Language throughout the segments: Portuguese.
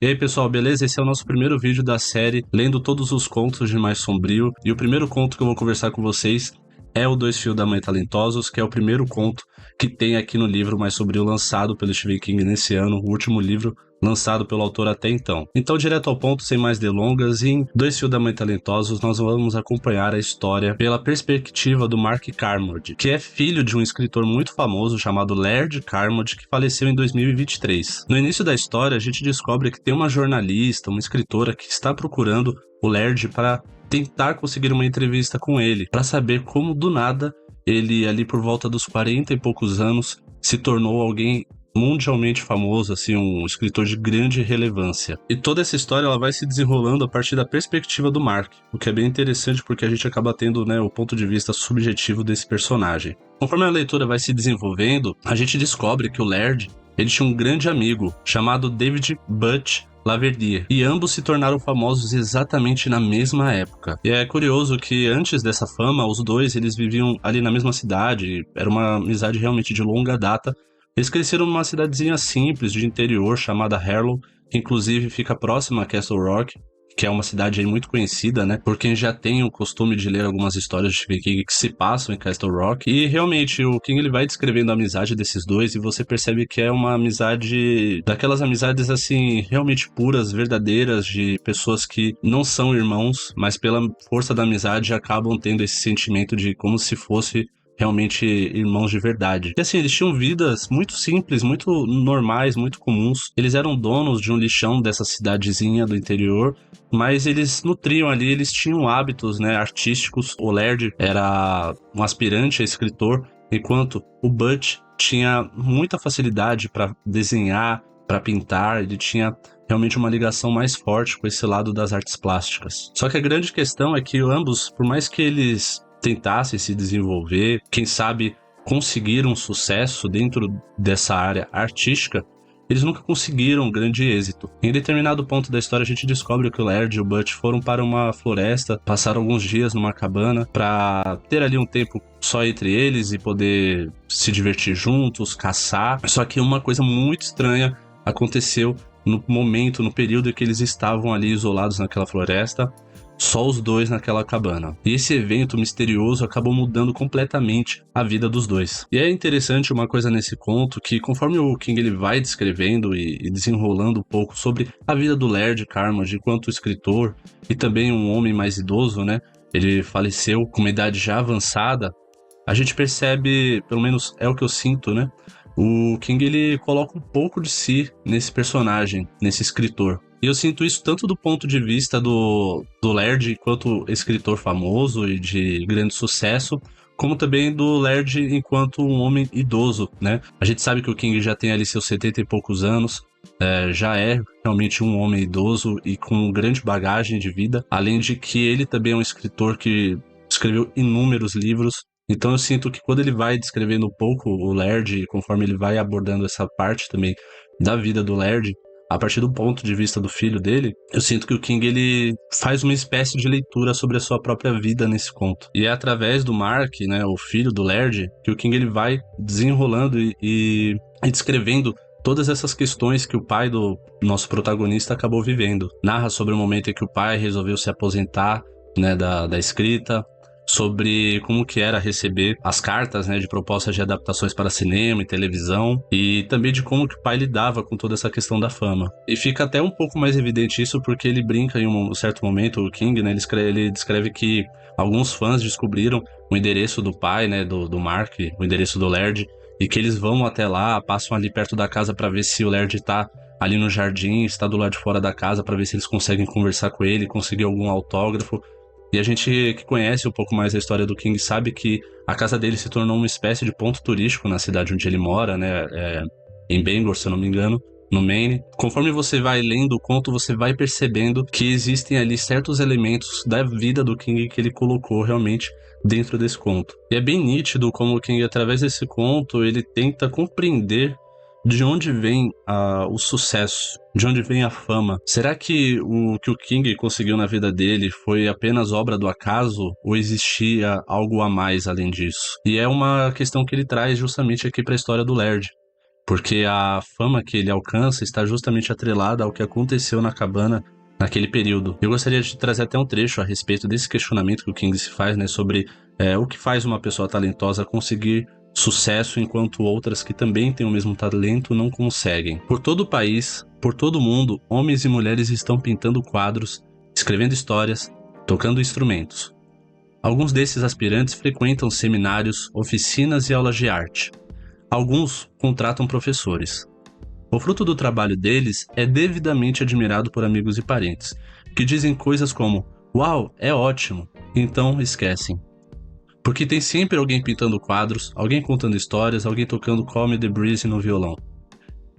E aí pessoal, beleza? Esse é o nosso primeiro vídeo da série Lendo Todos os Contos de Mais Sombrio. E o primeiro conto que eu vou conversar com vocês é o Dois Fios da Mãe Talentosos, que é o primeiro conto que tem aqui no livro Mais Sombrio lançado pelo Stephen King nesse ano, o último livro lançado pelo autor até então. Então, direto ao ponto, sem mais delongas, em Dois Fios da Mãe Talentosos, nós vamos acompanhar a história pela perspectiva do Mark Carmody, que é filho de um escritor muito famoso chamado Laird Carmody, que faleceu em 2023. No início da história, a gente descobre que tem uma jornalista, uma escritora, que está procurando o Laird para tentar conseguir uma entrevista com ele, para saber como do nada ele, ali por volta dos 40 e poucos anos, se tornou alguém mundialmente famoso, assim, um escritor de grande relevância. E toda essa história ela vai se desenrolando a partir da perspectiva do Mark, o que é bem interessante porque a gente acaba tendo, né, o ponto de vista subjetivo desse personagem. Conforme a leitura vai se desenvolvendo, a gente descobre que o Laird, ele tinha um grande amigo chamado David Butch Laverdier, e ambos se tornaram famosos exatamente na mesma época. E é curioso que antes dessa fama, os dois eles viviam ali na mesma cidade, era uma amizade realmente de longa data. Eles cresceram numa cidadezinha simples de interior chamada Harlow, que inclusive fica próxima a Castle Rock, que é uma cidade aí muito conhecida, né, por quem já tem o costume de ler algumas histórias de Stephen King que se passam em Castle Rock. E realmente o King ele vai descrevendo a amizade desses dois e você percebe que é uma amizade, daquelas amizades assim, realmente puras, verdadeiras, de pessoas que não são irmãos, mas pela força da amizade acabam tendo esse sentimento de como se fosse realmente irmãos de verdade. E assim, eles tinham vidas muito simples, muito normais, muito comuns. Eles eram donos de um lixão dessa cidadezinha do interior, mas eles nutriam ali, eles tinham hábitos, né, artísticos. O Laird era um aspirante a escritor, enquanto o Butch tinha muita facilidade para desenhar, para pintar, ele tinha realmente uma ligação mais forte com esse lado das artes plásticas. Só que a grande questão é que ambos, por mais que eles tentassem se desenvolver, quem sabe conseguir um sucesso dentro dessa área artística, eles nunca conseguiram um grande êxito. Em determinado ponto da história a gente descobre que o Laird e o Butch foram para uma floresta, passaram alguns dias numa cabana para ter ali um tempo só entre eles e poder se divertir juntos, caçar. Só que uma coisa muito estranha aconteceu no momento, no período em que eles estavam ali isolados naquela floresta, só os dois naquela cabana. E esse evento misterioso acabou mudando completamente a vida dos dois. E é interessante uma coisa nesse conto, que conforme o King ele vai descrevendo e desenrolando um pouco sobre a vida do Laird Carmody enquanto escritor, e também um homem mais idoso, né? Ele faleceu com uma idade já avançada. A gente percebe, pelo menos é o que eu sinto, né? O King ele coloca um pouco de si nesse personagem, nesse escritor. E eu sinto isso tanto do ponto de vista do Laird enquanto escritor famoso e de grande sucesso, como também do Laird enquanto um homem idoso, né? A gente sabe que o King já tem ali seus 70 e poucos anos, já é realmente um homem idoso e com grande bagagem de vida, além de que ele também é um escritor que escreveu inúmeros livros. Então eu sinto que quando ele vai descrevendo um pouco o Laird, conforme ele vai abordando essa parte também da vida do Laird, a partir do ponto de vista do filho dele, eu sinto que o King ele faz uma espécie de leitura sobre a sua própria vida nesse conto. E é através do Mark, né, o filho do Laird, que o King ele vai desenrolando e descrevendo todas essas questões que o pai do nosso protagonista acabou vivendo. Narra sobre o momento em que o pai resolveu se aposentar, né, da escrita, sobre como que era receber as cartas, né, de propostas de adaptações para cinema e televisão, e também de como que o pai lidava com toda essa questão da fama. E fica até um pouco mais evidente isso porque ele brinca em um certo momento, o King, né, ele descreve que alguns fãs descobriram o endereço do pai, né, do Mark, o endereço do Laird, e que eles vão até lá, passam ali perto da casa para ver se o Laird tá ali no jardim, está do lado de fora da casa, para ver se eles conseguem conversar com ele, conseguir algum autógrafo. E a gente que conhece um pouco mais a história do King sabe que a casa dele se tornou uma espécie de ponto turístico na cidade onde ele mora, né? Em Bangor, se eu não me engano, no Maine. Conforme você vai lendo o conto, você vai percebendo que existem ali certos elementos da vida do King que ele colocou realmente dentro desse conto. E é bem nítido como o King, através desse conto, ele tenta compreender de onde vem o sucesso, de onde vem a fama. Será que o King conseguiu na vida dele foi apenas obra do acaso ou existia algo a mais além disso? E é uma questão que ele traz justamente aqui para a história do Laird. porque a fama que ele alcança está justamente atrelada ao que aconteceu na cabana naquele período. Eu gostaria de trazer até um trecho a respeito desse questionamento que o King se faz, né, sobre o que faz uma pessoa talentosa conseguir sucesso enquanto outras que também têm o mesmo talento não conseguem. Por todo o país, por todo o mundo, homens e mulheres estão pintando quadros, escrevendo histórias, tocando instrumentos. Alguns desses aspirantes frequentam seminários, oficinas e aulas de arte. Alguns contratam professores. O fruto do trabalho deles é devidamente admirado por amigos e parentes, que dizem coisas como "Uau, é ótimo", então esquecem. Porque tem sempre alguém pintando quadros, alguém contando histórias, alguém tocando Call Me The Breeze no violão.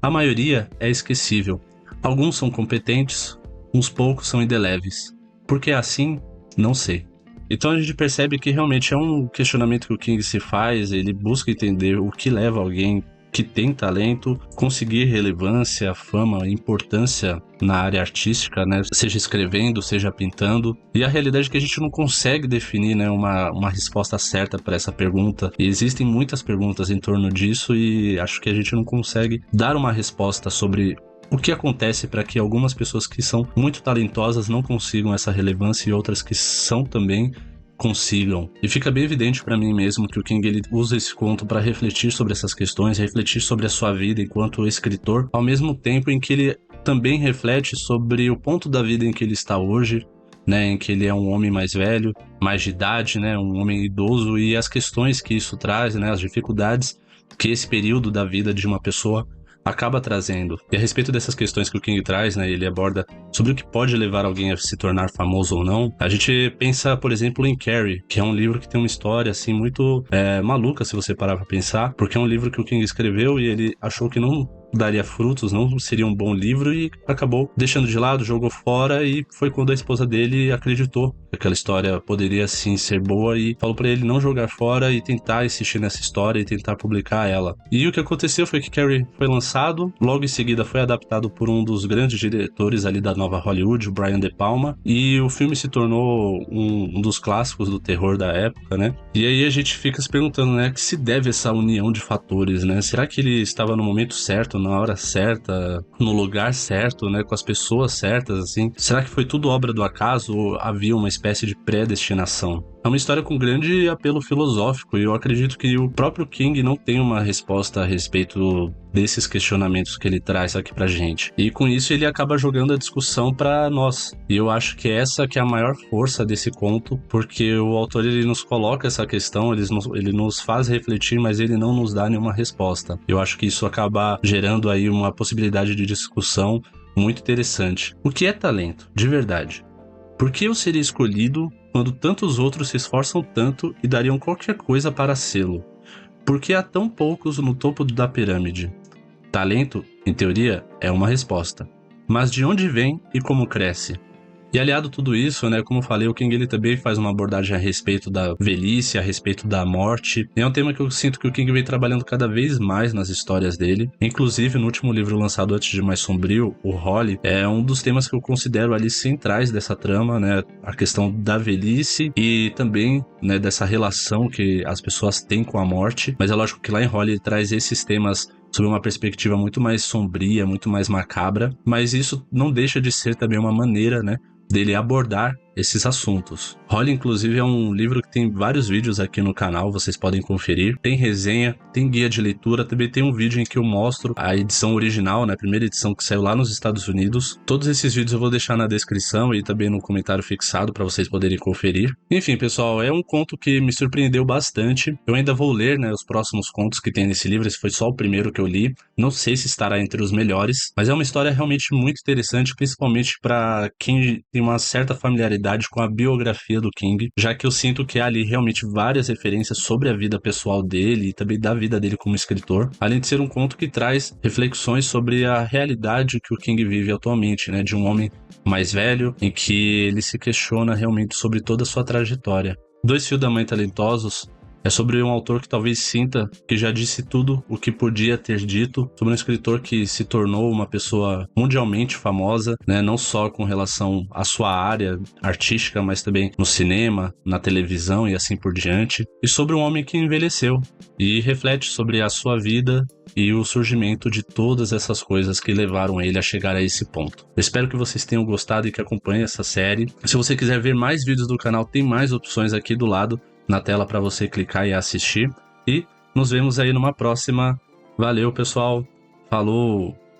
A maioria é esquecível. Alguns são competentes, uns poucos são indeléveis. Por que é assim? Não sei. Então a gente percebe que realmente é um questionamento que o King se faz, ele busca entender o que leva alguém que tem talento conseguir relevância, fama, importância na área artística, né? Seja escrevendo, seja pintando. E a realidade é que a gente não consegue definir, né, uma resposta certa para essa pergunta. E existem muitas perguntas em torno disso e acho que a gente não consegue dar uma resposta sobre o que acontece para que algumas pessoas que são muito talentosas não consigam essa relevância e outras que são também consigam. E fica bem evidente para mim mesmo que o King ele usa esse conto para refletir sobre essas questões, refletir sobre a sua vida enquanto escritor, ao mesmo tempo em que ele também reflete sobre o ponto da vida em que ele está hoje, né, em que ele é um homem mais velho, mais de idade, né, um homem idoso e as questões que isso traz, né, as dificuldades que esse período da vida de uma pessoa acaba trazendo. E a respeito dessas questões que o King traz, né, ele aborda sobre o que pode levar alguém a se tornar famoso ou não. A gente pensa, por exemplo, em Carrie, que é um livro que tem uma história assim muito maluca, se você parar pra pensar, porque é um livro que o King escreveu e ele achou que não daria frutos, não seria um bom livro e acabou deixando de lado, jogou fora e foi quando a esposa dele acreditou que aquela história poderia sim ser boa e falou pra ele não jogar fora e tentar insistir nessa história e tentar publicar ela. E o que aconteceu foi que Carrie foi lançado, logo em seguida foi adaptado por um dos grandes diretores ali da nova Hollywood, o Brian De Palma, e o filme se tornou um dos clássicos do terror da época, né? E aí a gente fica se perguntando, né, que se deve essa união de fatores, né? Será que ele estava no momento certo, na hora certa, no lugar certo, né, com as pessoas certas, assim? Será que foi tudo obra do acaso ou havia uma espécie de predestinação? É uma história com grande apelo filosófico e eu acredito que o próprio King não tem uma resposta a respeito desses questionamentos que ele traz aqui pra gente. E com isso ele acaba jogando a discussão pra nós. E eu acho que essa que é a maior força desse conto, porque o autor ele nos coloca essa questão, ele nos faz refletir, mas ele não nos dá nenhuma resposta. Eu acho que isso acaba gerando aí uma possibilidade de discussão muito interessante. O que é talento, de verdade? Por que eu seria escolhido quando tantos outros se esforçam tanto e dariam qualquer coisa para sê-lo? Por que há tão poucos no topo da pirâmide? Talento, em teoria, é uma resposta. Mas de onde vem e como cresce? E aliado a tudo isso, né, como eu falei, o King ele também faz uma abordagem a respeito da velhice, a respeito da morte. E é um tema que eu sinto que o King vem trabalhando cada vez mais nas histórias dele. Inclusive, no último livro lançado antes de Mais Sombrio, o Holly, é um dos temas que eu considero ali centrais dessa trama, né, a questão da velhice e também, né, dessa relação que as pessoas têm com a morte. Mas é lógico que lá em Holly ele traz esses temas sob uma perspectiva muito mais sombria, muito mais macabra, mas isso não deixa de ser também uma maneira, né, dele abordar esses assuntos. Holly, inclusive, é um livro que tem vários vídeos aqui no canal, vocês podem conferir. Tem resenha, tem guia de leitura, também tem um vídeo em que eu mostro a edição original, né, a primeira edição que saiu lá nos Estados Unidos. Todos esses vídeos eu vou deixar na descrição e também no comentário fixado para vocês poderem conferir. Enfim, pessoal, é um conto que me surpreendeu bastante. Eu ainda vou ler, né, os próximos contos que tem nesse livro, esse foi só o primeiro que eu li. Não sei se estará entre os melhores, mas é uma história realmente muito interessante, principalmente para quem tem uma certa familiaridade com a biografia do King, já que eu sinto que há ali realmente várias referências sobre a vida pessoal dele e também da vida dele como escritor, além de ser um conto que traz reflexões sobre a realidade que o King vive atualmente, né, de um homem mais velho, em que ele se questiona realmente sobre toda a sua trajetória. Dois Fios da Mãe Talentosos É sobre um autor que talvez sinta que já disse tudo o que podia ter dito, sobre um escritor que se tornou uma pessoa mundialmente famosa, né? Não só com relação à sua área artística, mas também no cinema, na televisão e assim por diante. E sobre um homem que envelheceu e reflete sobre a sua vida e o surgimento de todas essas coisas que levaram ele a chegar a esse ponto. Eu espero que vocês tenham gostado e que acompanhem essa série. Se você quiser ver mais vídeos do canal, tem mais opções aqui do lado na tela para você clicar e assistir. E nos vemos aí numa próxima. Valeu, pessoal. Falou!